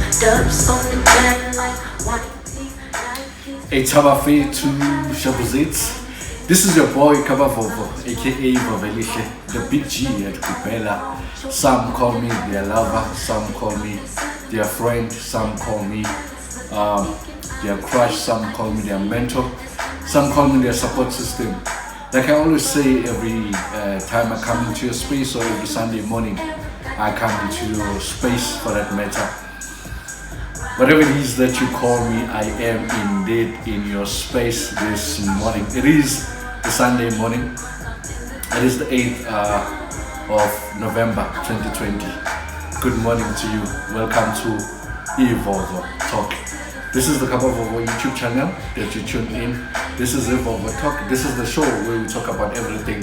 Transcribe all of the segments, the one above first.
A Tabafe to Shabuzit. This is your boy Kabavovo, aka Vavelishe, the big G at Kupela. Some call me their lover, some call me their friend, some call me their crush, some call me their mentor, some call me their support system. Like I always say, every time I come into your space, or every Sunday morning I come into your space for that matter. Whatever it is that you call me, I am indeed in your space this morning. It is the Sunday morning. It is the 8th of November 2020. Good morning to you. Welcome to Evolve Talk. This is the Kabavovo YouTube channel that you tune in. This is Evolve Talk. This is the show where we talk about everything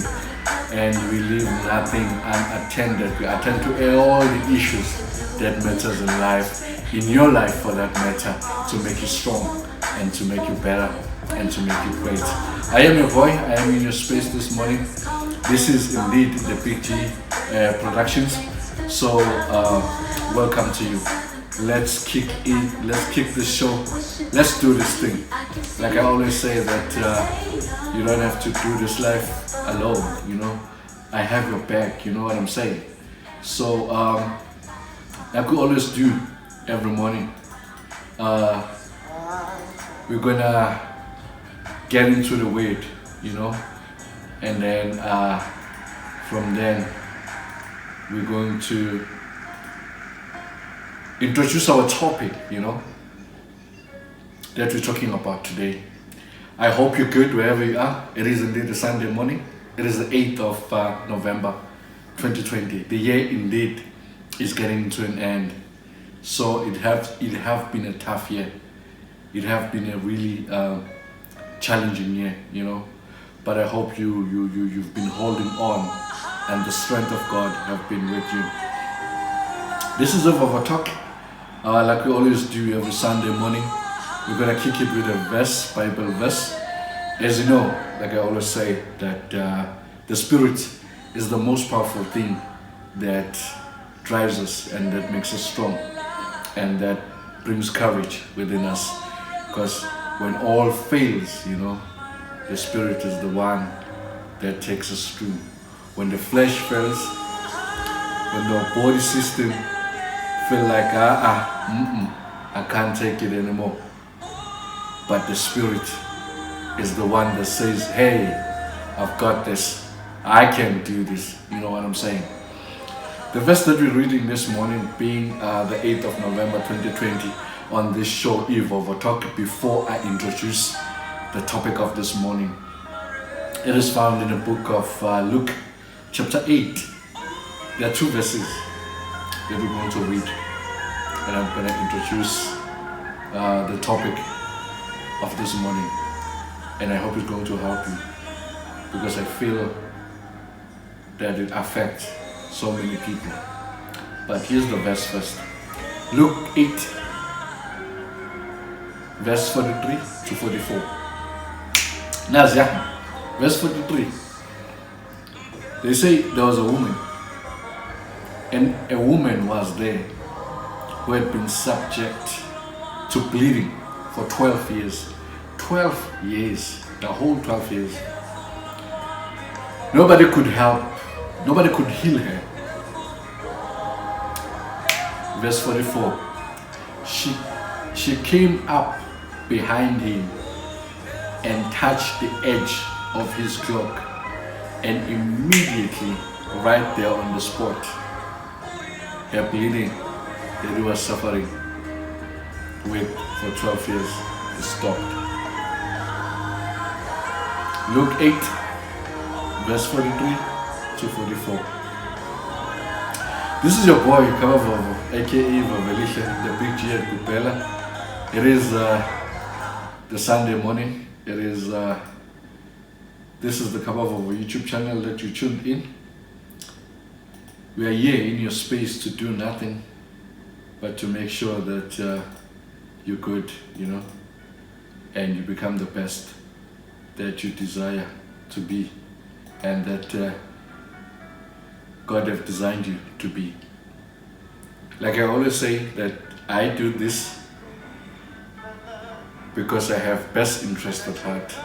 and we leave nothing unattended. We attend to all the issues that matters in life, in your life for that matter, to make you strong and to make you better and to make you great. I am your boy. I am in your space this morning. This is indeed the Big G Productions. So welcome to you. Let's kick in. Let's kick this show. Let's do this thing. Like I always say that you don't have to do this life alone. You know, I have your back. You know what I'm saying? So like we always do every morning, we're gonna get into the word, you know, and then from then we're going to introduce our topic, you know, that we're talking about today. I hope you're good wherever you are. It is indeed a Sunday morning. It is the 8th of November 2020. The year indeed is getting to an end. So it have been a tough year. It have been a really challenging year, you know. But I hope you've been holding on, and the strength of God have been with you. This is Evolve Talk. Like we always do every Sunday morning, we're gonna kick it with a verse, Bible verse. As you know, like I always say, that the Spirit is the most powerful thing that drives us and that makes us strong and that brings courage within us. Because when all fails, you know, the Spirit is the one that takes us through. When the flesh fails, when the body system feel like I can't take it anymore, but the Spirit is the one that says, hey, I've got this, I can do this. You know what I'm saying? The verse that we're reading this morning, being the 8th of November 2020, on this show Evolve Talk, before I introduce the topic of this morning, it is found in the book of Luke chapter 8. There are two verses that we're going to read, and I'm going to introduce the topic of this morning, and I hope it's going to help you, because I feel that it affects so many people. But here's the verse first. Luke 8, verse 43 to 44. Nazia, verse 43. They say there was a woman, and a woman was there who had been subject to bleeding for 12 years. 12 years, the whole 12 years. Nobody could help, nobody could heal her. Verse 44. She came up behind him and touched the edge of his cloak, and immediately, right there on the spot, her bleeding that he was suffering with for 12 years stopped. Luke 8, verse 43 to 44. This is your boy Kabavovo, aka Vavelisha, the Big G at Kupela. It is the Sunday morning. It is this is the Kabavovo YouTube channel that you tuned in. We are here in your space to do nothing but to make sure that you're good, you know, and you become the best that you desire to be, and that God have designed you to be. Like I always say, that I do this because I have best interest at heart.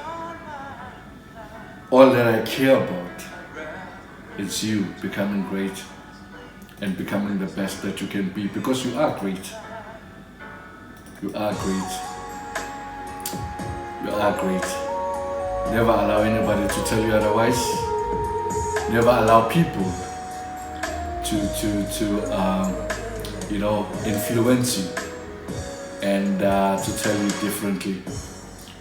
All that I care about is you becoming great and becoming the best that you can be, because you are great. You are great. You are great. Never allow anybody to tell you otherwise. Never allow people to influence you and to tell you differently.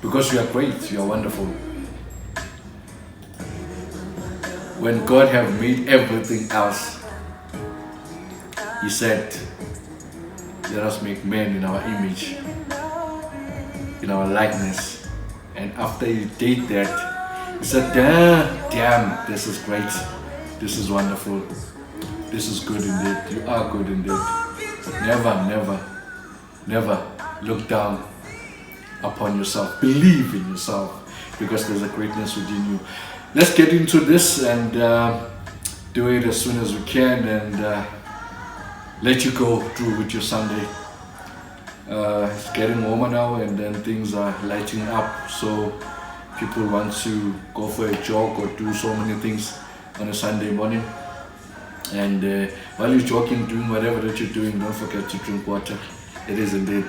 Because you are great, you are wonderful. When God have made everything else, He said, let us make man in our image, in our likeness. And after He did that, He said, damn, this is great. This is wonderful. This is good indeed. You are good indeed. Never look down upon yourself. Believe in yourself, because there's a greatness within you. Let's get into this and do it as soon as we can, and let you go through with your Sunday. It's getting warmer now, and then things are lighting up, so people want to go for a jog or do so many things on a Sunday morning. And while you're jogging, doing whatever that you're doing, don't forget to drink water. It is indeed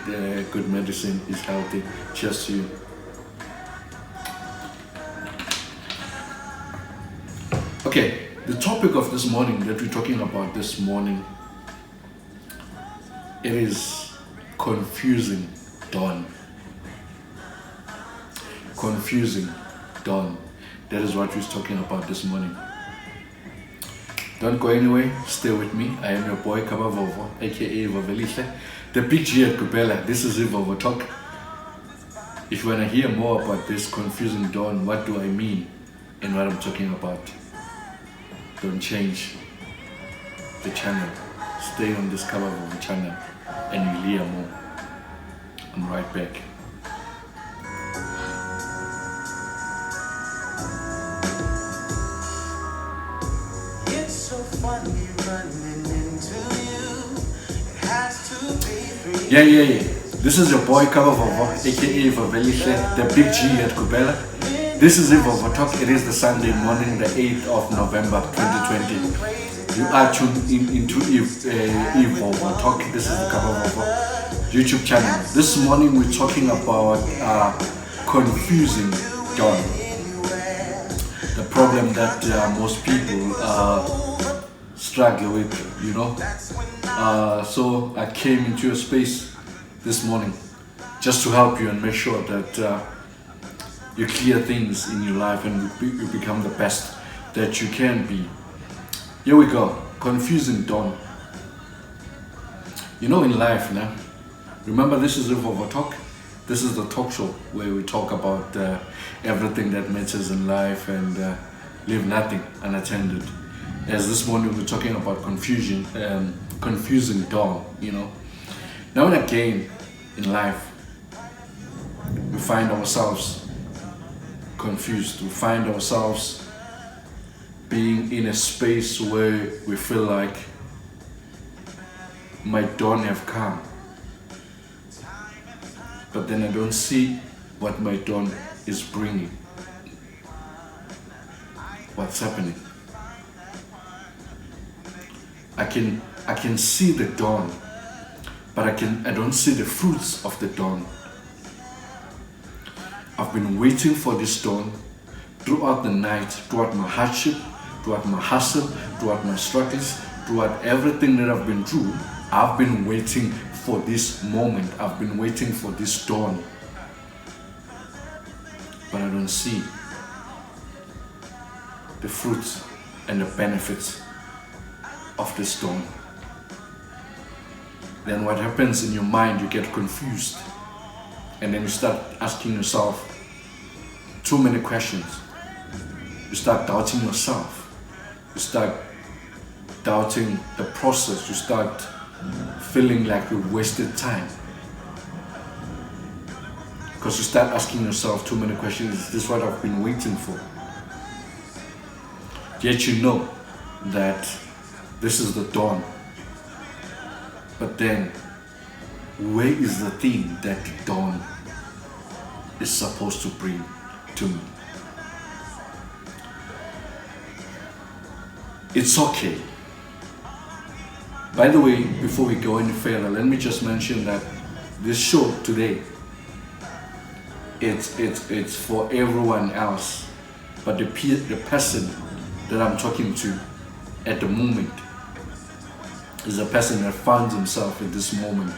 good medicine, it's healthy. Cheers to you. Okay, the topic of this morning that we're talking about this morning, it is confusing dawn. Confusing dawn. That is what we're talking about this morning. Don't go anywhere, stay with me. I am your boy Kaba Vovo, aka Vovelihle, the big G at Kupela. This is Vovo Talk. If you want to hear more about this confusing dawn, what do I mean and what I'm talking about, don't change the channel. Stay on this Kaba Vovo channel and you'll hear more. I'm right back. Yeah. This is your boy Kaba Vovo, aka Vovelihle, the big G at Kupela. This is Vovo Talk. It is the Sunday morning, the 8th of November 2020. You are tuned into Vovo Talk. This is the Kaba Vovo YouTube channel. This morning we're talking about confusing dawn. The problem that most people struggle with, so I came into your space this morning just to help you and make sure that you clear things in your life and you become the best that you can be. Here we go. Confusing dawn. In life now, remember, this is Vovo Talk. This is the talk show where we talk about everything that matters in life and leave nothing unattended. As this morning we're talking about confusing dawn, Now and again in life, we find ourselves confused. We find ourselves being in a space where we feel like my dawn have come, but then I don't see what my dawn is bringing. What's happening? I can see the dawn, but I don't see the fruits of the dawn. I've been waiting for this dawn throughout the night, throughout my hardship, throughout my hustle, throughout my struggles, throughout everything that I've been through. I've been waiting for this moment. I've been waiting for this dawn, but I don't see the fruits and the benefits of this dawn. Then what happens in your mind, you get confused, and then you start asking yourself too many questions. You start doubting yourself. You start doubting the process. You start feeling like you wasted time, because you start asking yourself too many questions. Is this what I've been waiting for? Yet you know that this is the dawn, but then where is the thing that the dawn is supposed to bring to me? It's okay. By the way, before we go any further, let me just mention that this show today, it's for everyone else, but the person that I'm talking to at the moment is a person that finds himself in this moment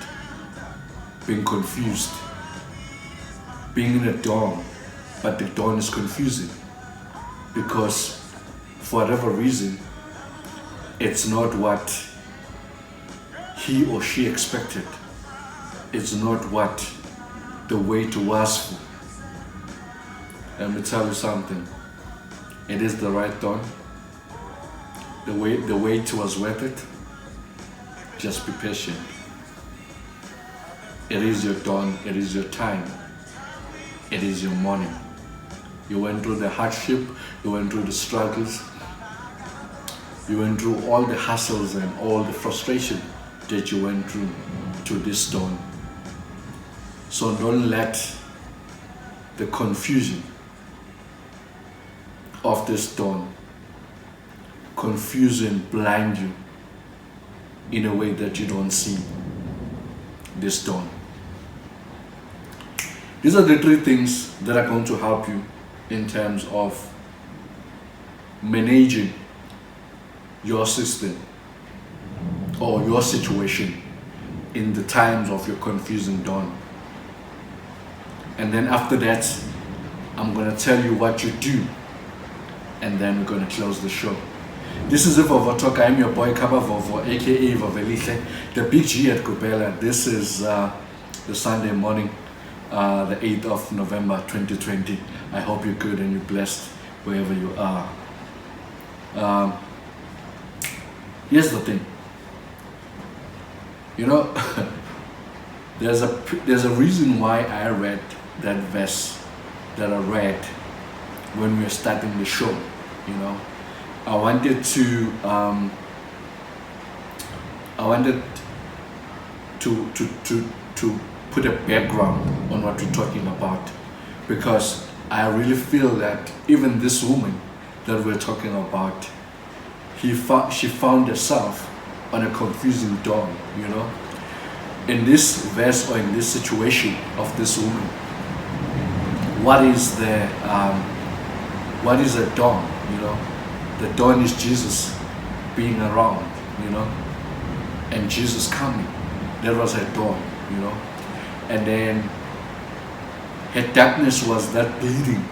being confused, being in a dawn, but the dawn is confusing because for whatever reason it's not what he or she expected. It's not what the wait was for. Let me tell you something. It is the right dawn. The wait was worth it. Just be patient. It is your dawn. It is your time. It is your morning. You went through the hardship. You went through the struggles. You went through all the hassles and all the frustration that you went through to this dawn. So don't let the confusion of this dawn confuse and blind you in a way that you don't see this dawn. These are the three things that are going to help you in terms of managing your system or your situation in the times of your confusing dawn. And then after that, I'm going to tell you what you do, and then we're going to close the show. This is Vovo Talk. I'm your boy Kaba Vovo, aka Vovelihle, the big G at Kupela. This is the Sunday morning, the 8th of November 2020. I hope you're good and you're blessed wherever you are. Here's the thing. You know, there's a reason why I read that verse that I read when we were starting the show. You know, I wanted to put a background on what we're talking about, because I really feel that even this woman that we're talking about, she found herself on a confusing dawn. You know, in this verse or in this situation of this woman, what is a dawn? You know, the dawn is Jesus being around, you know, and Jesus coming. That was her dawn, you know. And then her darkness was that bleeding,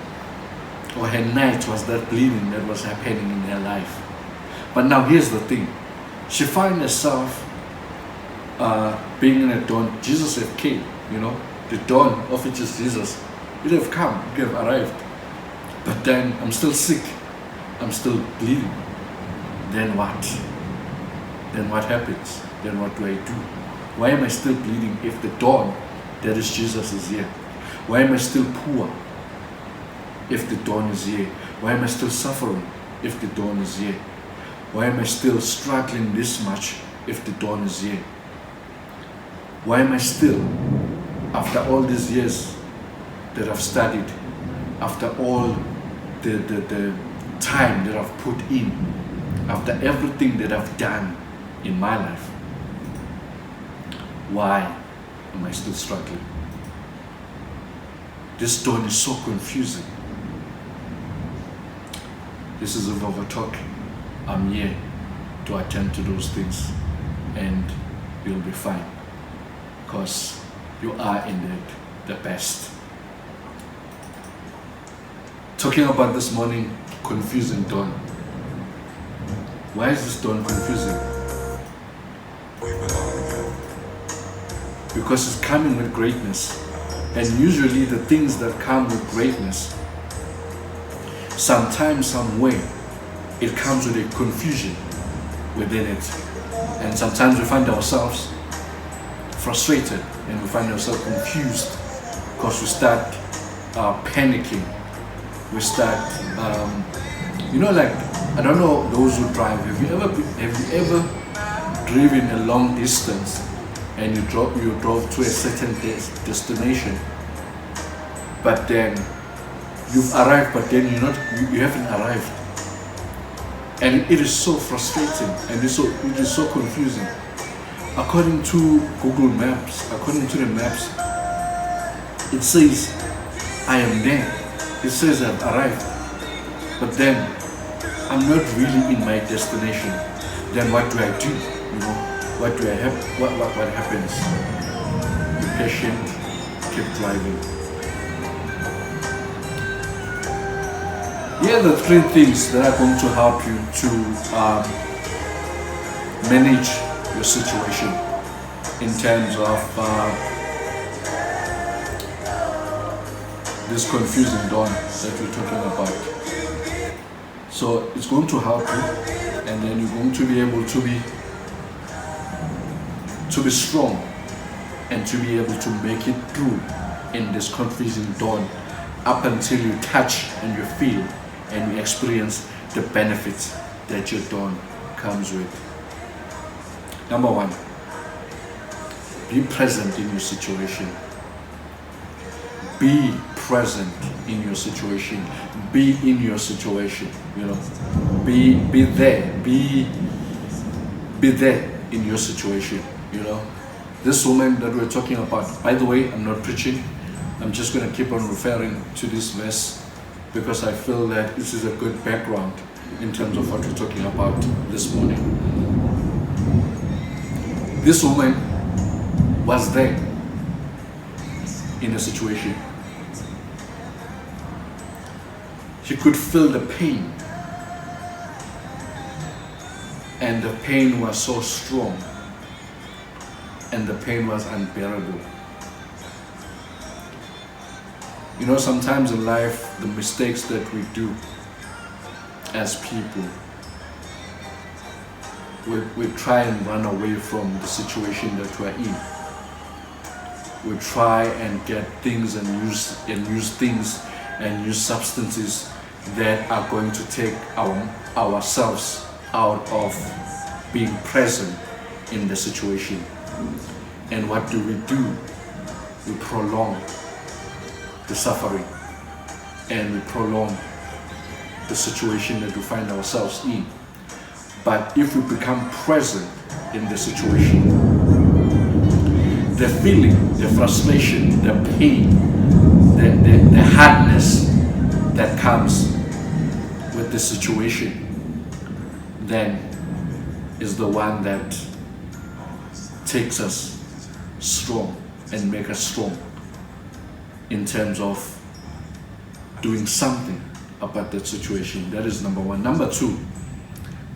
or her night was that bleeding that was happening in her life. But now here's the thing. She found herself being in a dawn. Jesus had came, you know, the dawn of which is Jesus. It have come, it have arrived. But then I'm still sick. I'm still bleeding. Then what? Then what happens? Then what do I do? Why am I still bleeding if the dawn that is Jesus is here? Why am I still poor if the dawn is here? Why am I still suffering if the dawn is here? Why am I still struggling this much if the dawn is here? Why am I still, after all these years that I've studied, after all the time that I've put in, after everything that I've done in my life, why am I still struggling? This dawn is so confusing. This is a Vovo Talk. I'm here to attend to those things, and you'll be fine, because you are indeed the best. Talking about this morning, confusing dawn. Why is this dawn confusing? Because it's coming with greatness, and usually the things that come with greatness, sometimes, somewhere, it comes with a confusion within it. And sometimes we find ourselves frustrated and we find ourselves confused because we start panicking. We start, you know, like, I don't know those who drive. Have you ever driven a long distance and you drove to a certain destination, but then you've arrived, but then you haven't arrived, and it is so frustrating, and it is so confusing. According to Google Maps, according to the maps, it says I am there. It says I've arrived, but then I'm not really in my destination. Then what do I do? What do I have? What happens? Be patient, keep driving. Here are the 3 things that are going to help you to manage your situation in terms of this confusing dawn that we're talking about. So it's going to help you, and then you're going to be able to be strong and to be able to make it through in this confusing dawn up until you touch and you feel and you experience the benefits that your dawn comes with. Number 1, be present in your situation. Be present in your situation. Be in your situation. Be there. Be there in your situation. This woman that we're talking about. By the way, I'm not preaching. I'm just going to keep on referring to this verse because I feel that this is a good background in terms of what we're talking about this morning. This woman was there in a situation. She could feel the pain, and the pain was so strong, and the pain was unbearable. Sometimes in life, the mistakes that we do as people, we try and run away from the situation that we're in. We try and get things and use things and use substances that are going to take ourselves out of being present in the situation. And what do? We prolong the suffering, and we prolong the situation that we find ourselves in. But if we become present in the situation, the feeling, the frustration, the pain, the hardness that comes with the situation, then is the one that takes us strong and make us strong in terms of doing something about that situation. That is number 1. Number 2,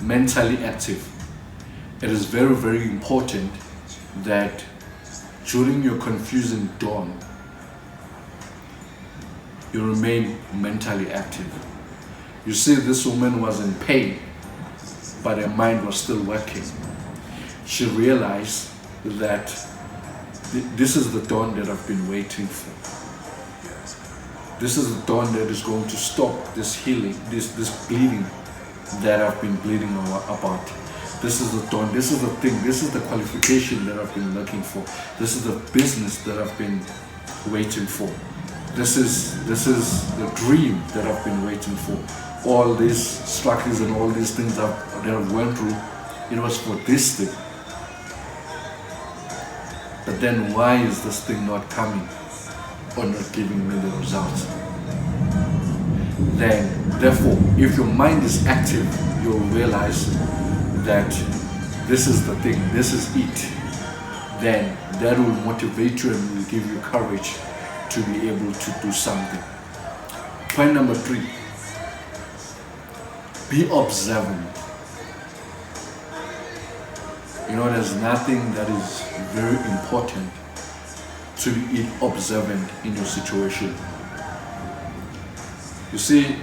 mentally active. It is very, very important that during your confusing dawn, you remain mentally active. You see, this woman was in pain, but her mind was still working. She realized that this is the dawn that I've been waiting for. This is the dawn that is going to stop this healing, this bleeding that I've been bleeding about. This is the dawn, this is the thing, this is the qualification that I've been looking for. This is the business that I've been waiting for. This is the dream that I've been waiting for. All these struggles and all these things that I've went through, it was for this thing. But then why is this thing not coming or not giving me the results? Then, therefore, if your mind is active, you'll realize that this is the thing, this is it. Then that will motivate you and will give you courage to be able to do something. Point number 3, be observant. There's nothing that is very important to be observant in your situation. You see,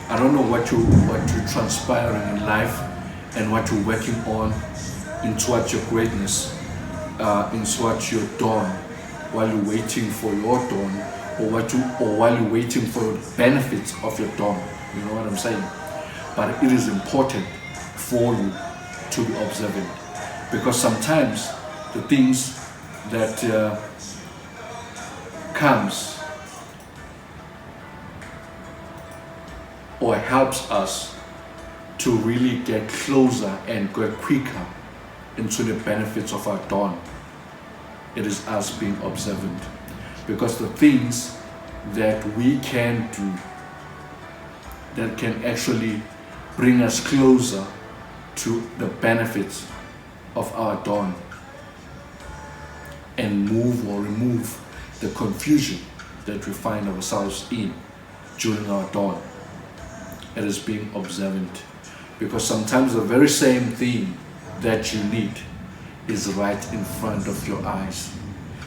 I don't know what you're transpiring in life and what you're working on in towards your greatness, in towards your dawn, while you're waiting for your dawn, or while you're waiting for the benefits of your dawn. You know what I'm saying? But it is important for you to be observant, because sometimes the things that comes or helps us to really get closer and get quicker into the benefits of our dawn. It is us being observant, because the things that we can do that can actually bring us closer to the benefits of our dawn and move or remove the confusion that we find ourselves in during our dawn. It is being observant, because sometimes the very same thing that you need is right in front of your eyes.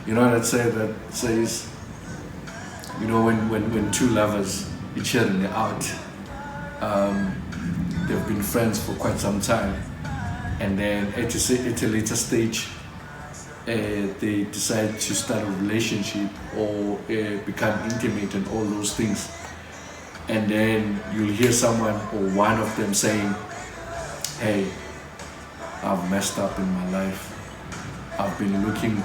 You know that says, you know, when two lovers, each other and they're out, they've been friends for quite some time, and then at a later stage, they decide to start a relationship or become intimate and all those things. And then you'll hear someone or one of them saying, hey, I've messed up in my life. I've been looking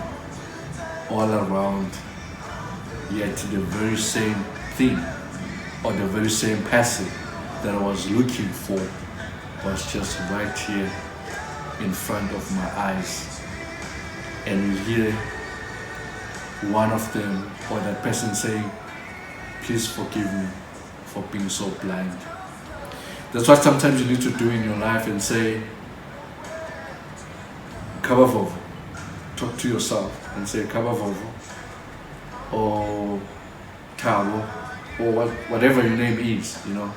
all around, yet the very same thing or the very same person that I was looking for was just right here in front of my eyes. And you hear one of them or that person saying, please forgive me for being so blind. That's what sometimes you need to do in your life and say, Kabavovo. Talk to yourself and say Kabavovo or Tabo or whatever your name is, you know,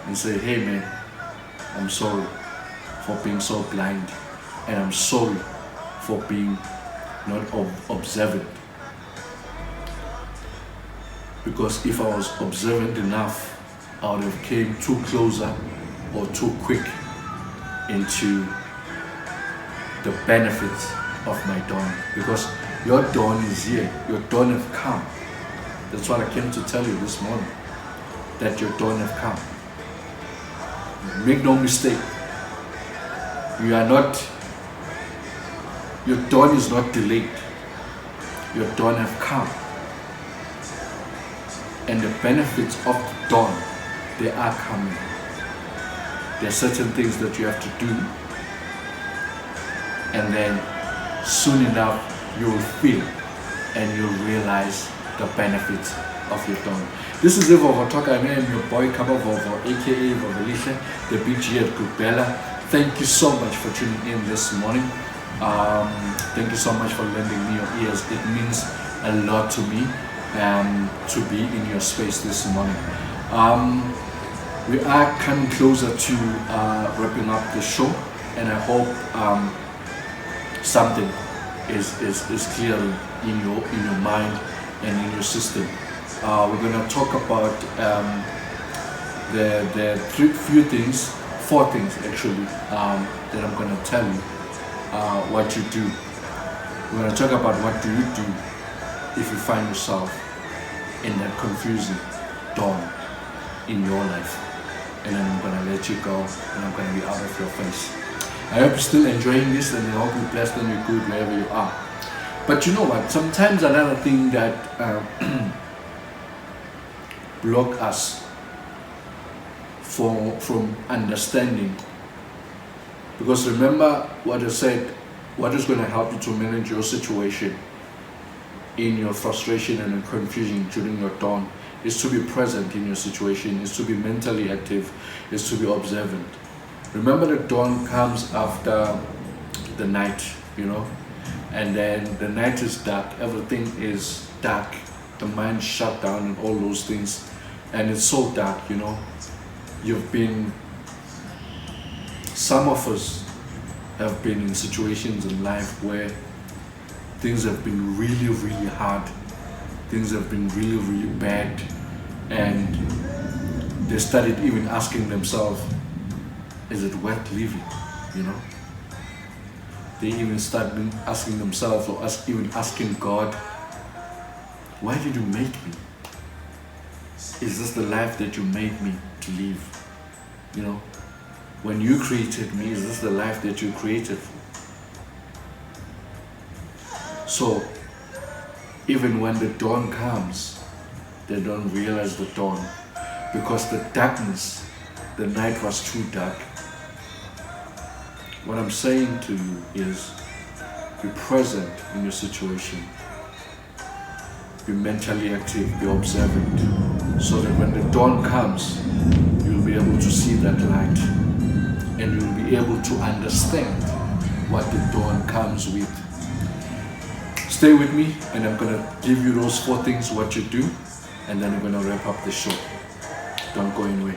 and say, hey man, I'm sorry for being so blind, and I'm sorry for being not observant. Because if I was observant enough, I would have came too closer or too quick into the benefits of my dawn. Because your dawn is here, your dawn have come. That's what I came to tell you this morning, that your dawn have come. Make no mistake, your dawn is not delayed. Your dawn have come. And the benefits of the dawn, they are coming. There are certain things that you have to do, and then soon enough you will feel and you'll realize the benefits of your dawn. This is Vovo Talk. I am your boy Kabavovo, aka Vovelisha, the BG at Gubela. Thank you so much for tuning in this morning. Thank you so much for lending me your ears. It means a lot to me to be in your space this morning. We are coming closer to wrapping up the show, and I hope something is clearly in your mind and in your system. We're gonna talk about the four things actually, that I'm gonna tell you what you do. We're gonna talk about what do you do if you find yourself in that confusing dawn in your life, and then I'm gonna let you go, and I'm gonna be out of your face. I hope you're still enjoying this, and I hope you're blessed and you're good wherever you are. But you know what? Sometimes another thing that block us from understanding, because remember what I said, what is going to help you to manage your situation in your frustration and confusion during your dawn is to be present in your situation, is to be mentally active, is to be observant. Remember, the dawn comes after the night, you know, and then the night is dark, everything is dark, the mind shut down and all those things, and it's so dark, you know. Some of us have been in situations in life where things have been really, really hard, things have been really, really bad, and they started even asking themselves, is it worth living, you know? They even started asking themselves, or even asking God, why did you make me? Is this the life that you made me to live? You know, when you created me, is this the life that you created for? So Even when the dawn comes, they don't realize the dawn because the darkness, the night was too dark. What I'm saying to you is be present in your situation. Be mentally active, be observant, so that when the dawn comes, you'll be able to see that light and you'll be able to understand what the dawn comes with. Stay with me and I'm gonna give you those 4 things what you do, and then we're gonna wrap up the show. Don't go anywhere.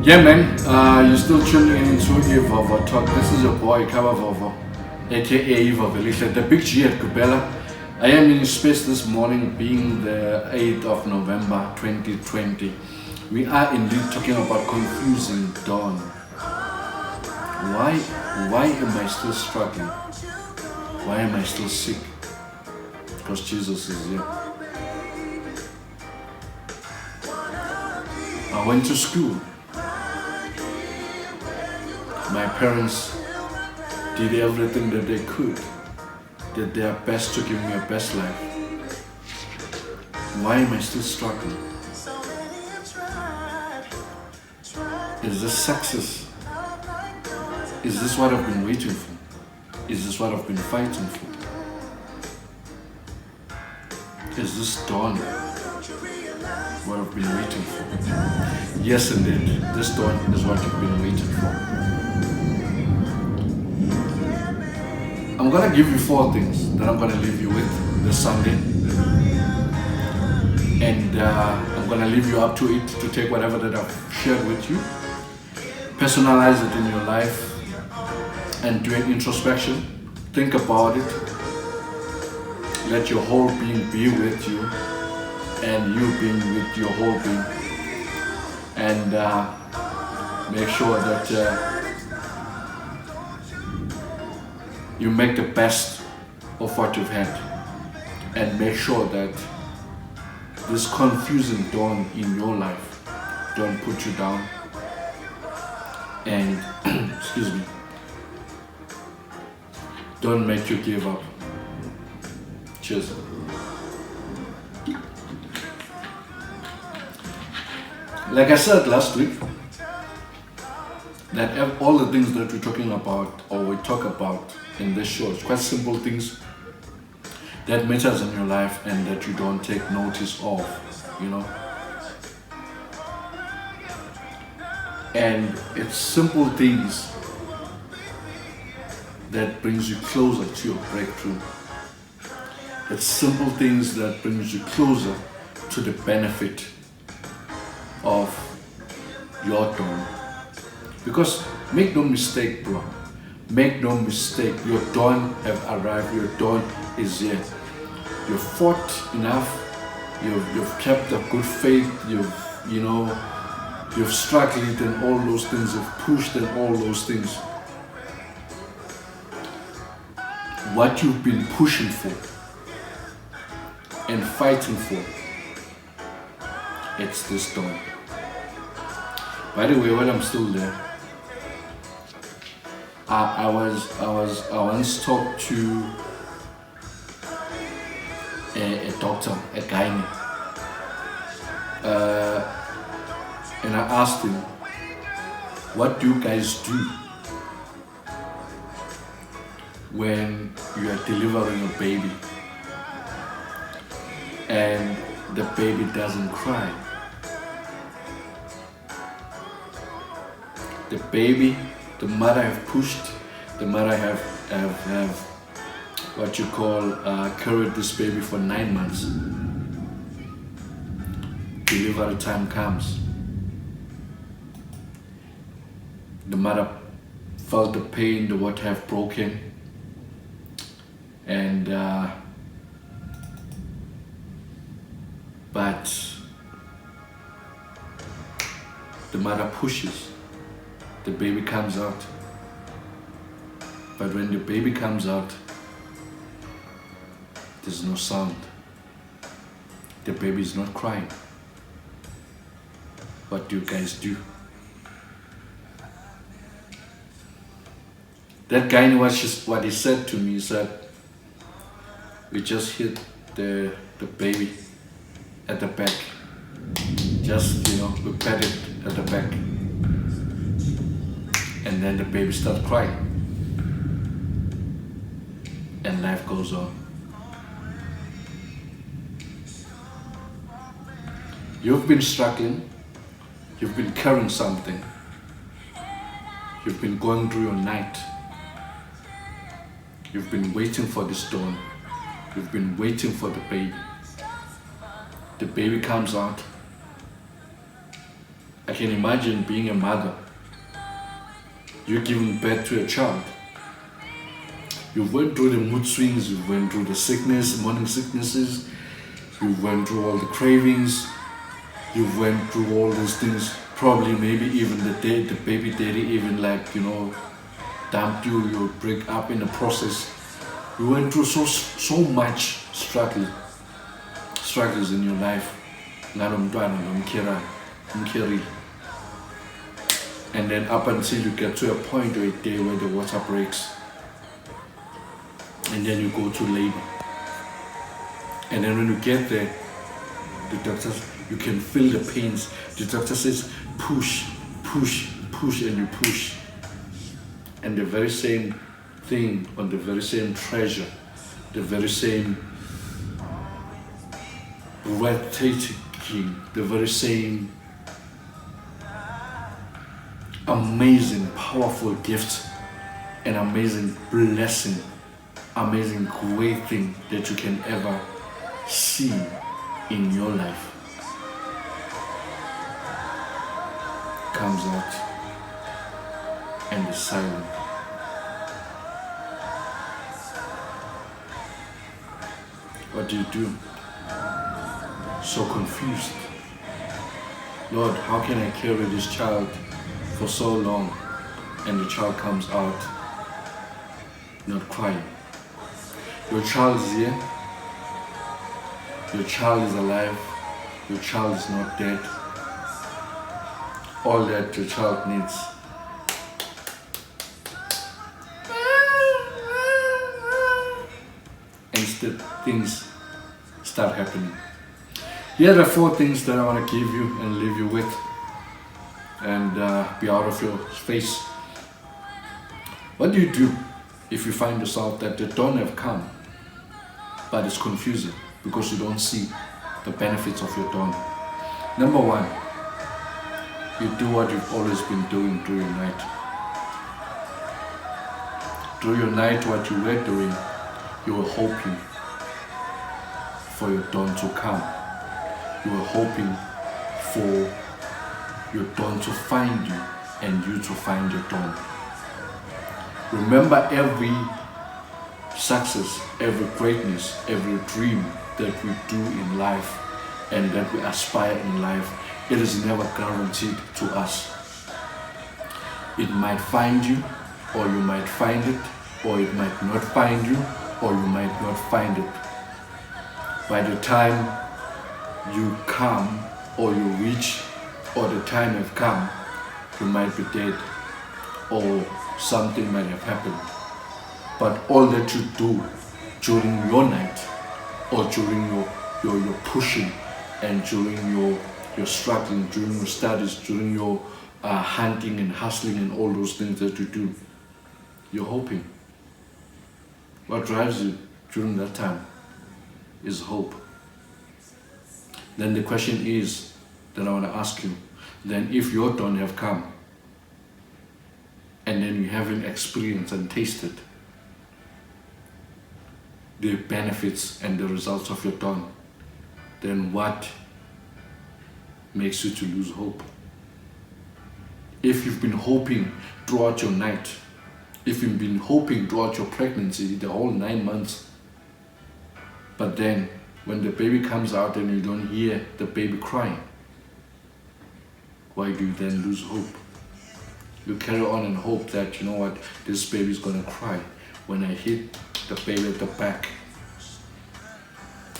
Yeah man, you're still tuning in into Vovo Talk. This is your boy Kaba Vovo, aka Vovo, the big G at Kubela. I am in space this morning, being the 8th of November 2020. We are indeed talking about confusing dawn. Why am I still struggling? Why am I still sick? Because Jesus is here. I went to school. My parents did everything that they could, did their best to give me a best life. Why am I still struggling? Is this success? Is this what I've been waiting for? Is this what I've been fighting for? Is this dawn what I've been waiting for? Yes indeed, this dawn is what you've been waiting for. I'm gonna give you 4 things that I'm gonna leave you with this Sunday, and I'm gonna leave you up to it to take whatever that I've shared with you, personalize it in your life, and do an introspection. Think about it. Let your whole being be with you, and you being with your whole being, and make sure that you make the best of what you've had, and make sure that this confusing dawn in your life don't put you down and excuse me, don't make you give up. Cheers. Like I said last week, that all the things that we're talking about, or we talk about in this show, it's quite simple things that matters in your life and that you don't take notice of, you know. And it's simple things that brings you closer to your breakthrough. It's simple things that brings you closer to the benefit of your dawn. Because make no mistake, bro. Make no mistake. Your dawn have arrived. Your dawn is here. You've fought enough. You've kept a good faith. You've struggled and all those things. You've pushed and all those things. What you've been pushing for and fighting for, it's this dawn. By the way, while I'm still there, I once talked to a doctor, a gynae, and I asked him, what do you guys do when you are delivering a baby and the baby doesn't cry? The baby, the mother have pushed, the mother have what you call carried this baby for 9 months. Delivery time comes. The mother felt the pain, the what have broken, and but the mother pushes. The baby comes out, but when the baby comes out, there's no sound. The baby is not crying. What do you guys do? That guy, what he said to me is that we just hit the baby at the back. Just, we pat it at the back. And then the baby starts crying. And life goes on. You've been struggling. You've been carrying something. You've been going through your night. You've been waiting for this dawn. You've been waiting for the baby. The baby comes out. I can imagine being a mother. You're giving birth to a child. You went through the mood swings, you went through the sickness, morning sicknesses, you went through all the cravings, you went through all these things. Probably maybe even the baby daddy even dumped you, you break up in the process. You went through so much struggles in your life. And then up until you get to a point or a day where the water breaks. And then you go to labor. And then when you get there, the doctor, you can feel the pains. The doctor says, push, and you push. And the very same thing on the very same treasure, the very same breathtaking, the very same amazing, powerful gift, an amazing blessing, amazing great thing that you can ever see in your life comes out and is silent. What do you do? So confused. Lord, how can I carry this child for so long and the child comes out not crying? Your child is here. Your child is alive. Your child is not dead. All that your child needs instead things start happening. Here are 4 things that I want to give you and leave you with and be out of your face. What do you do if you find yourself that the dawn have come but it's confusing because you don't see the benefits of your dawn? Number 1, you do what you've always been doing through your night. Through your night, what you were doing, you were hoping for your dawn to come. You were hoping for your dawn to find you and you to find your dawn. Remember, every success, every greatness, every dream that we do in life and that we aspire in life, it is never guaranteed to us. It might find you, or you might find it, or it might not find you, or you might not find it. By the time you come, or you reach, or the time have come, you might be dead, or something might have happened. But all that you do during your night, or during your pushing, and during your struggling, during your studies, during your hunting and hustling and all those things that you do, you're hoping. What drives you during that time is hope. Then the question is, that I want to ask you, then if your dawn have come, and then you haven't experienced and tasted the benefits and the results of your dawn, then what makes you to lose hope? If you've been hoping throughout your night, if you've been hoping throughout your pregnancy, the whole 9 months, but then when the baby comes out and you don't hear the baby crying, why do you then lose hope? You carry on and hope that, you know what, this baby's gonna cry. When I hit the baby at the back,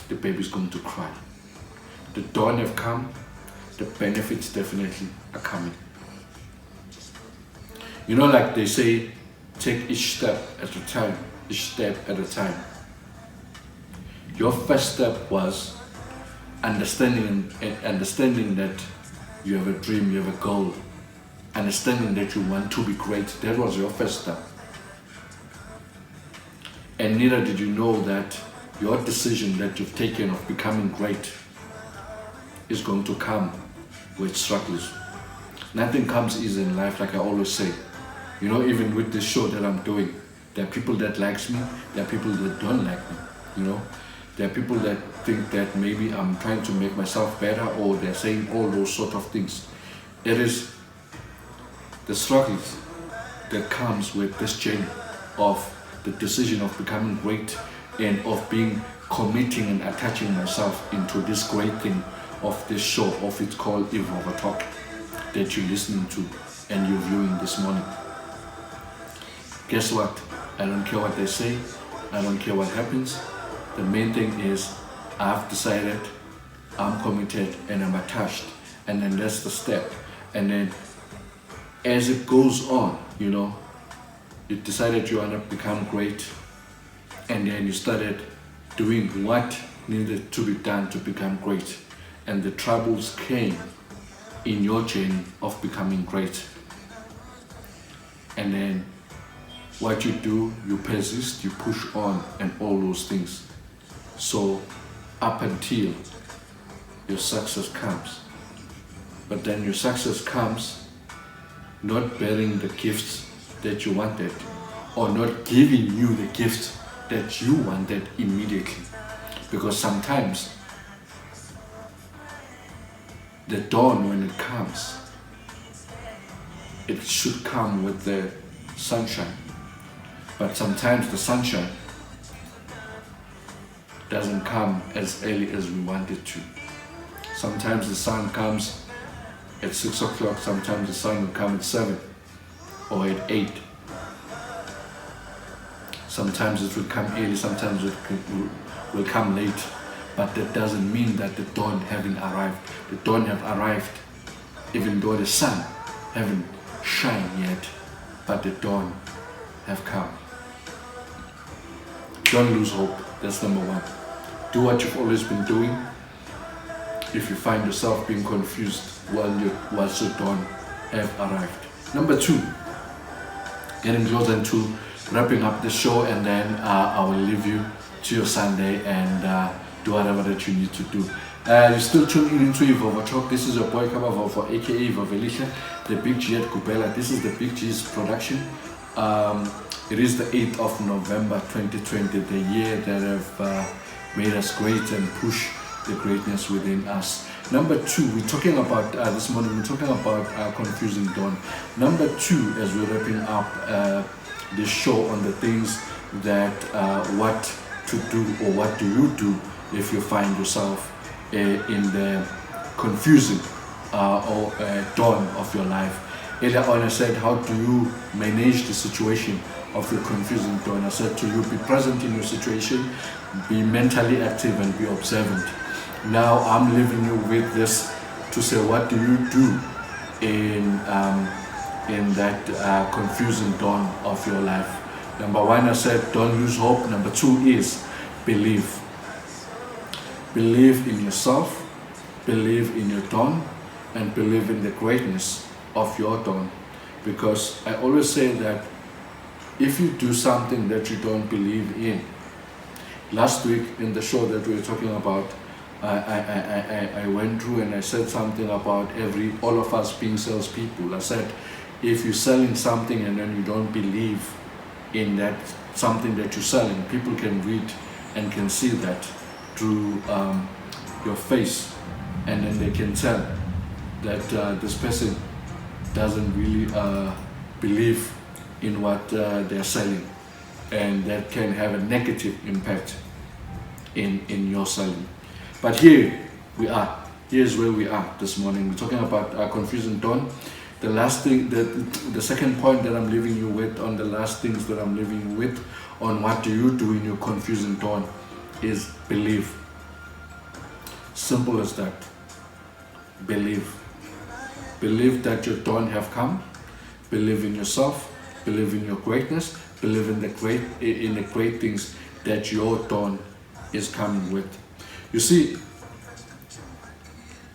the baby's going to cry. The dawn have come, the benefits definitely are coming. You know, like they say, take each step at a time, each step at a time. Your first step was understanding that you have a dream, you have a goal, understanding that you want to be great. That was your first step. And neither did you know that your decision that you've taken of becoming great is going to come with struggles. Nothing comes easy in life, like I always say. You know, even with this show that I'm doing, there are people that likes me, there are people that don't like me, you know. There are people that think that maybe I'm trying to make myself better, or they're saying all those sort of things. It is the struggles that comes with this journey of the decision of becoming great and of being committing and attaching myself into this great thing of this show, of it's called Evolve Talk, that you're listening to and you're viewing this morning. Guess what? I don't care what they say, I don't care what happens. The main thing is I've decided, I'm committed, and I'm attached, and then that's the step. And then as it goes on, you know, you decided you want to become great, and then you started doing what needed to be done to become great, and the troubles came in your journey of becoming great. And then what you do, you persist, you push on, and all those things. So up until your success comes. But then your success comes not bearing the gifts that you wanted, or not giving you the gifts that you wanted immediately. Because sometimes the dawn, when it comes, it should come with the sunshine. But sometimes the sunshine doesn't come as early as we want it to. Sometimes the sun comes at 6 o'clock, sometimes the sun will come at 7 or at 8. Sometimes it will come early, sometimes it will come late. But that doesn't mean that the dawn haven't arrived. The dawn have arrived, even though the sun haven't shined yet, but the dawn have come. Don't lose hope, that's number one. Do what you've always been doing. If you find yourself being confused once your dawn have arrived. Number two, getting closer to wrapping up the show, and then I will leave you to your Sunday and do whatever that you need to do. You're still tuning into Evolve Talk. This is your boy Kabavovo, aka Vavelisha, the Big G at Kupela. This is the Big G's production. It is the 8th of November 2020, the year that have made us great and push the greatness within us. Number two, we're talking about this morning, we're talking about confusing dawn. Number two, as we're wrapping up this show on the things that what to do, or what do you do if you find yourself in the confusing or dawn of your life. Earlier on I said, how do you manage the situation of your confusing dawn? I said to you, be present in your situation, be mentally active and be observant. Now I'm leaving you with this to say, what do you do in that confusing dawn of your life? Number one, I said, don't lose hope. Number two is believe. Believe in yourself, believe in your dawn, and believe in the greatness of your dawn. Because I always say that if you do something that you don't believe in, last week in the show that we were talking about, I went through and I said something about all of us being salespeople. I said, if you're selling something and then you don't believe in that something that you're selling, people can read and can see that through your face, and then they can tell that this person doesn't really believe in what they're selling, and that can have a negative impact in your selling. But here we are. Here's where we are this morning. We're talking about confusing dawn. The last thing, the second point that I'm leaving you with, on the last things that I'm leaving you with, on what do you do in your confusing dawn, is believe. Simple as that. Believe. Believe that your dawn have come. Believe in yourself. Believe in your greatness. Believe in the great things that your dawn is coming with. You see,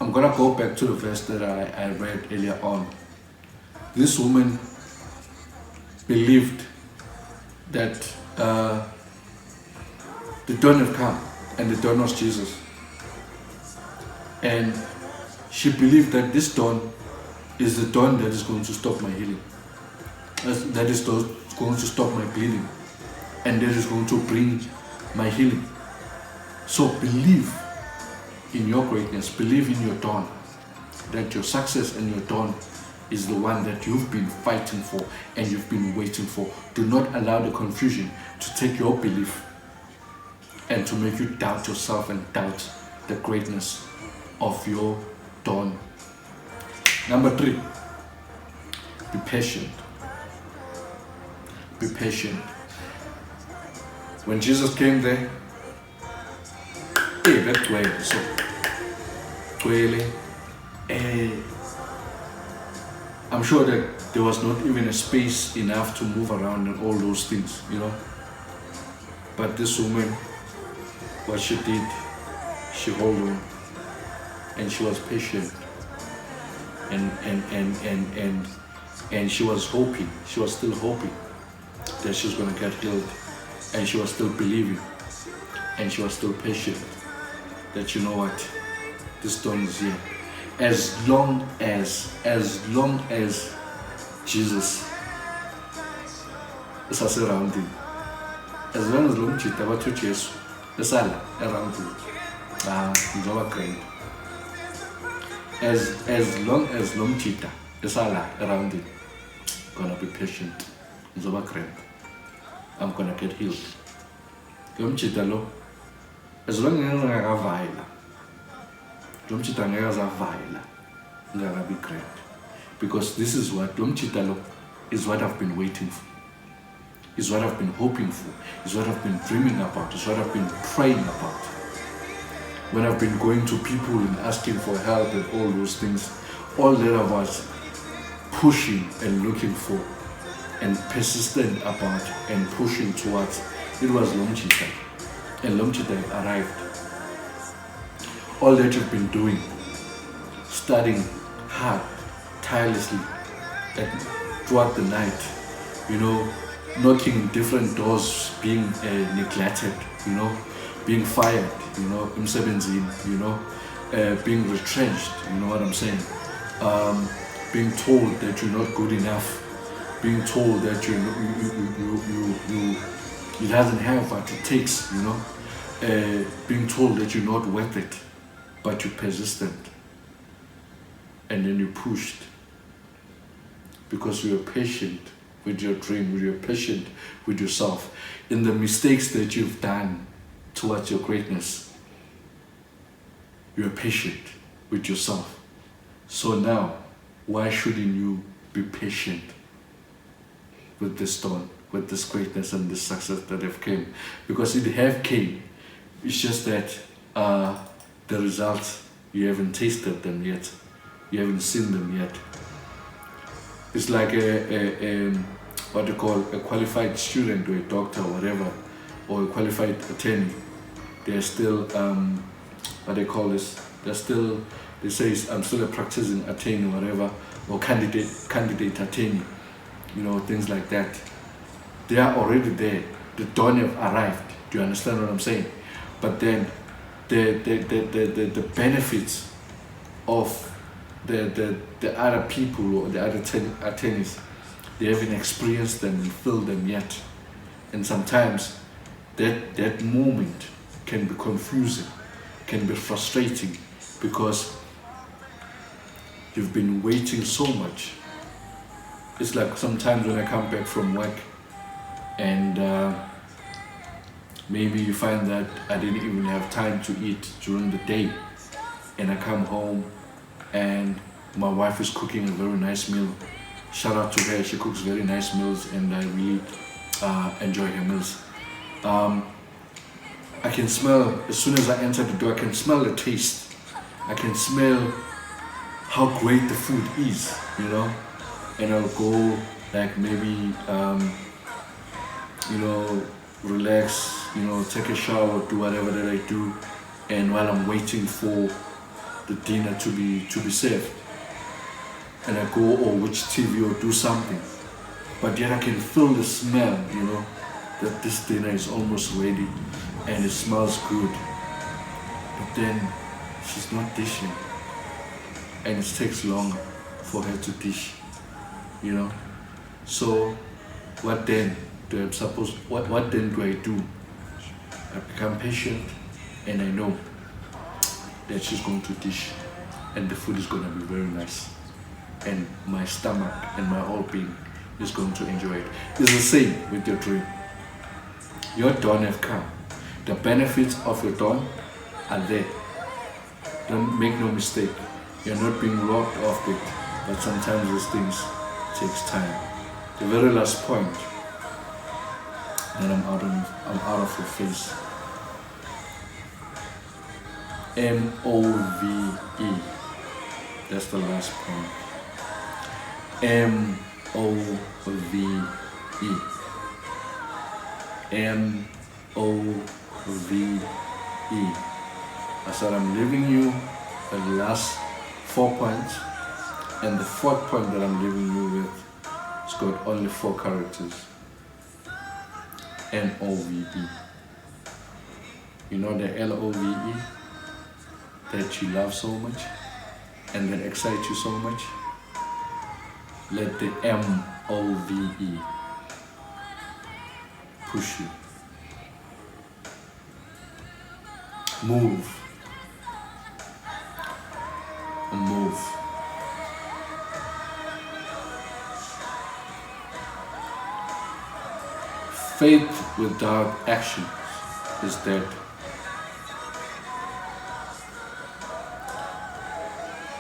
I'm gonna go back to the verse that I read earlier on. This woman believed that the dawn had come, and the dawn was Jesus. And she believed that this dawn is the dawn that is going to stop my healing. That is going to stop my bleeding. And that is going to bring my healing. So believe in your greatness. Believe in your dawn. That your success and your dawn is the one that you've been fighting for and you've been waiting for. Do not allow the confusion to take your belief and to make you doubt yourself and doubt the greatness of your dawn. Number 3, be patient. Be patient. When Jesus came there, that way, so really, I'm sure that there was not even a space enough to move around and all those things, But this woman, what she did, she held on and she was patient and she was hoping, she was still hoping that she was going to get healed, and she was still believing, and she was still patient that this dawn is here. As long as Jesus is around him, as long as long chita batho Jesu esala around him, ngizoba great. As long as long chita esala around him, gonna be patient, ngizoba great. I'm gonna get healed. Long chita lo, as long as ngingakavayela, lo mchita ngeke azavayela, ngeke be great. Because this is what lo mchita lo is what I've been waiting for. Is what I've been hoping for. Is what I've been dreaming about. Is what I've been praying about. When I've been going to people and asking for help and all those things, all that I was pushing and looking for and persistent about and pushing towards, it was Lomchita. And Lomchita arrived. All that you've been doing, studying hard, tirelessly, and throughout the night, knocking different doors, being neglected, being fired, being retrenched, you know what I'm saying? Being told that you're not good enough, being told that it doesn't have what it takes, being told that you're not worth it, but you're persistent, and then you pushed because you were patient with your dream, you're patient with yourself in the mistakes that you've done towards your greatness. You're patient with yourself. So now, why shouldn't you be patient with this dawn, with this greatness and this success that have came? Because it have came. It's just that the results, you haven't tasted them yet. You haven't seen them yet. It's like what you call a qualified student or a doctor or whatever, or a qualified attorney. They're still, what they call this, they say I'm still a practicing attorney or whatever, or candidate attorney, things like that. They are already there. The dawn have arrived. Do you understand what I'm saying? But then the benefits of the other people or the other attorneys, they haven't experienced them and felt them yet. And sometimes that moment can be confusing, can be frustrating, because you've been waiting so much. It's like sometimes when I come back from work and maybe you find that I didn't even have time to eat during the day, and I come home and my wife is cooking a very nice meal. Shout out to her, she cooks very nice meals and I really enjoy her meals. I can smell, as soon as I enter the door, I can smell the taste. I can smell how great the food is, and I'll go like maybe relax, take a shower, do whatever that I do, and while I'm waiting for the dinner to be served, and I go or watch TV or do something, but yet I can feel the smell, that this dinner is almost ready and it smells good, but then she's not dishing, and it takes longer for her to dish, so what then what then do I do? I become patient, and I know that she's going to dish and the food is going to be very nice, and my stomach and my whole being is going to enjoy it. It's the same with your dream. Your dawn have come. The benefits of your dawn are there. Don't make no mistake. You're not being robbed of it, but sometimes these things takes time. The very last point, then I'm out of your face. MOVE. That's the last point. MOVE. MOVE. I said I'm leaving you the last 4 points, and the fourth point that I'm leaving you with, it's got only 4 characters. MOVE. You know the LOVE that you love so much and that excites you so much? Let the MOVE push you. Move. Move. Faith without action is dead.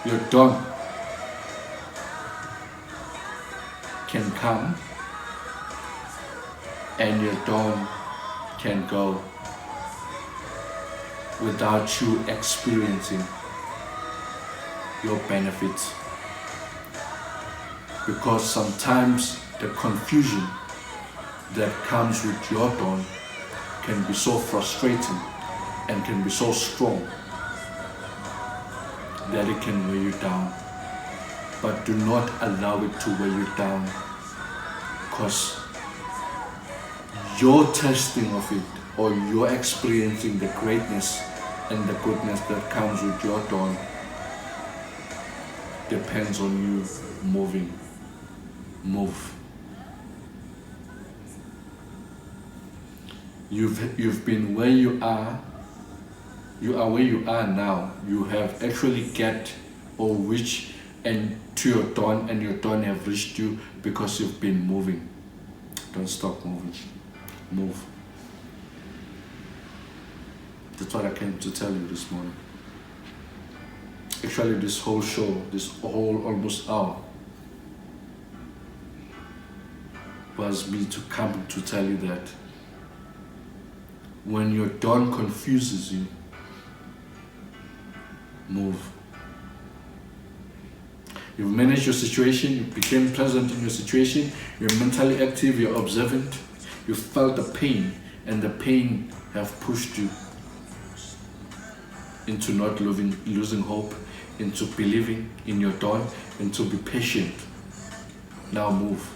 Your dawn can come and your dawn can go without you experiencing your benefits, because sometimes the confusion that comes with your dawn can be so frustrating and can be so strong that it can weigh you down. But do not allow it to weigh you down, because your testing of it, or your experiencing the greatness and the goodness that comes with your dawn, depends on you moving. Move. You've been where you are where you are now. You have actually get or reached and to your dawn, and your dawn have reached you because you've been moving. Don't stop moving. Move. That's what I came to tell you this morning. Actually, this whole show, this whole almost hour, was me to come to tell you that when your dawn confuses you, move. You've managed your situation, you became present in your situation, you're mentally active, you're observant, you felt the pain, and the pain have pushed you into not losing hope, into believing in your dawn, and to be patient. Now move.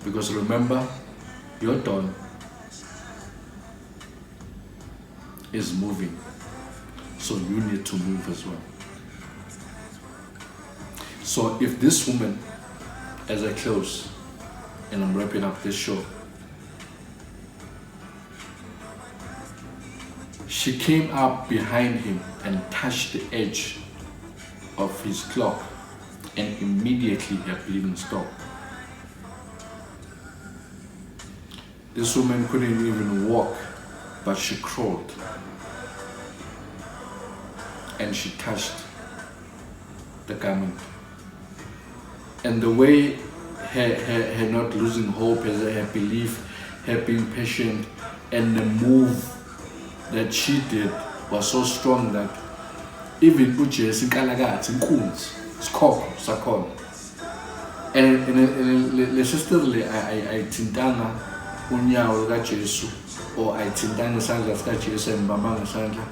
Because remember, your dawn is moving, so you need to move as well. So if this woman, as I close and I'm wrapping up this show, she came up behind him and touched the edge of his cloak, and immediately her bleeding stopped. This woman couldn't even walk, but she crawled and she touched the garment. And the way her not losing hope, her belief, her being patient, and the move that she did was so strong that even uJesu inkalakatha inkunzi isikhokho sakhona and le sister le ayithintanga unyawo kaJesu or ayithintanga isandla sikaJesu embamba ngesandla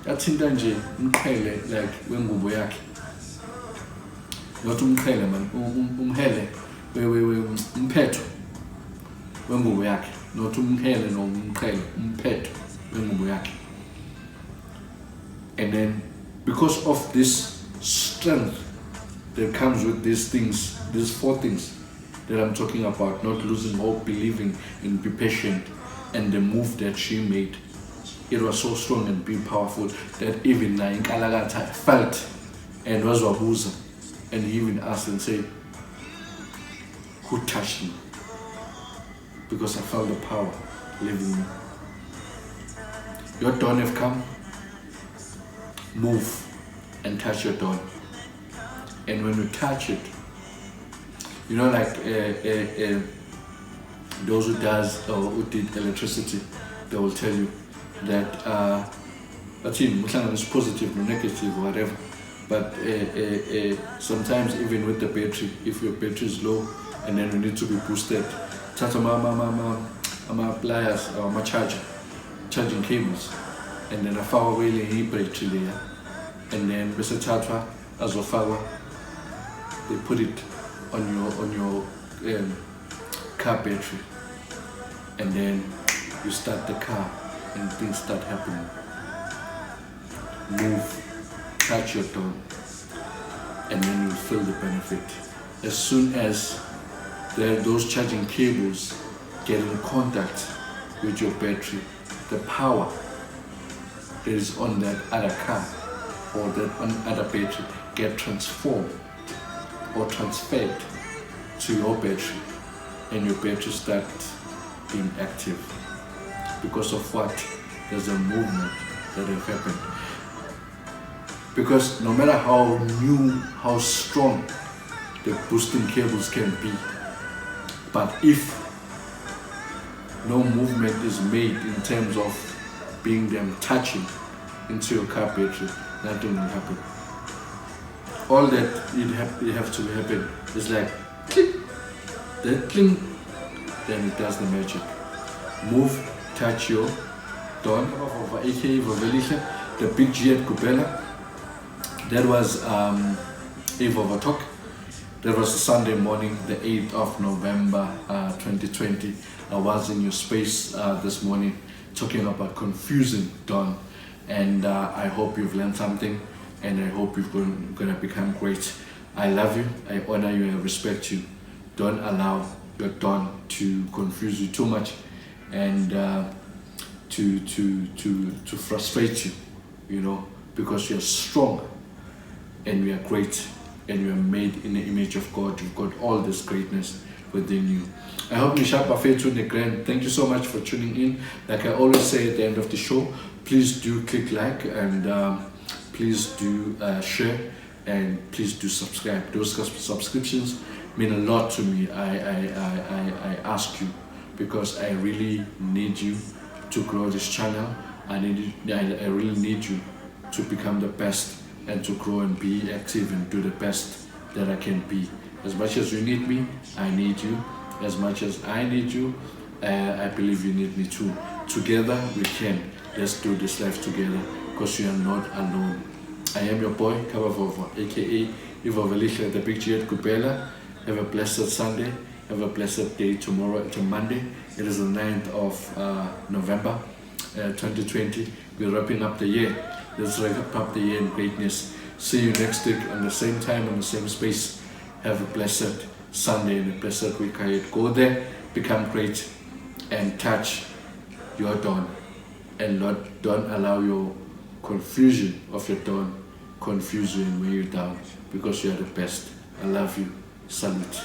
yathinta nje umqhele like wengubo yakhe not umqhele man umhele umphetho wengubo yakhe not umhele no umqhele umphetho wengubo yakhe. And then because of this strength that comes with these things, these 4 things that I'm talking about, not losing hope, believing, and be patient, and the move that she made, it was so strong and be powerful that even na inkalakatha felt and was wabuza, and he even asked and said, who touched me? Because I felt the power leaving me. Your dawn have come. Move and touch your dawn. And when you touch it, you know, like those who does or who did electricity, they will tell you that is positive or negative or whatever. But sometimes even with the battery, if your battery is low and then you need to be boosted, tata my pliers or my charging cables, and then afakwa kwele battery layer, and then bese thathwa azofakwa, they put it on your car battery, and then you start the car and things start happening. Move, touch your dawn, and then you feel the benefit. As soon as those charging cables get in contact with your battery, the power that is on that other car or that other battery get transformed or transferred to your battery, and your battery start being active. Because of what? There's a movement that has happened. Because no matter how new, how strong the boosting cables can be, but if no movement is made in terms of being them touching into your car battery, nothing will happen. All that it have to happen is like click, that cling, then it does the magic. Move, touch your dawn, aka Vavelihle, the big G at Kupela. That was Eve of a Talk. That was a Sunday morning, the 8th of November 2020. I was in your space this morning talking about confusing dawn, and I hope you've learned something, and I hope you're going to become great. I love you, I honor you, I respect you. Don't allow your dawn to confuse you too much and to frustrate you, you know, because you're strong and we are great and we are made in the image of God. You've got all this greatness within you. I hope Nishapa Fetu Negren. Thank you so much for tuning in. Like I always say at the end of the show, please do click like and please do share and please do subscribe. Those subscriptions mean a lot to me. I ask you because I really need you to grow this channel. I really need you to become the best and to grow and be active and do the best that I can be. As much as you need me, I need you. As much as I need you, I believe you need me too. Together we can. Let's do this life together because you are not alone. I am your boy, Kabavova, aka Ivavelihle, the Big G at Kupela. Have a blessed Sunday. Have a blessed day tomorrow. It's a Monday. It is the 9th of November 2020. We're wrapping up the year. Let's wrap up the year in greatness. See you next week on the same time, on the same space. Have a blessed Sunday and a blessed week ahead. Go there, become great, and touch your dawn. And Lord, don't allow your confusion of your dawn confuse you and weigh you down, because you are the best. I love you. Salute.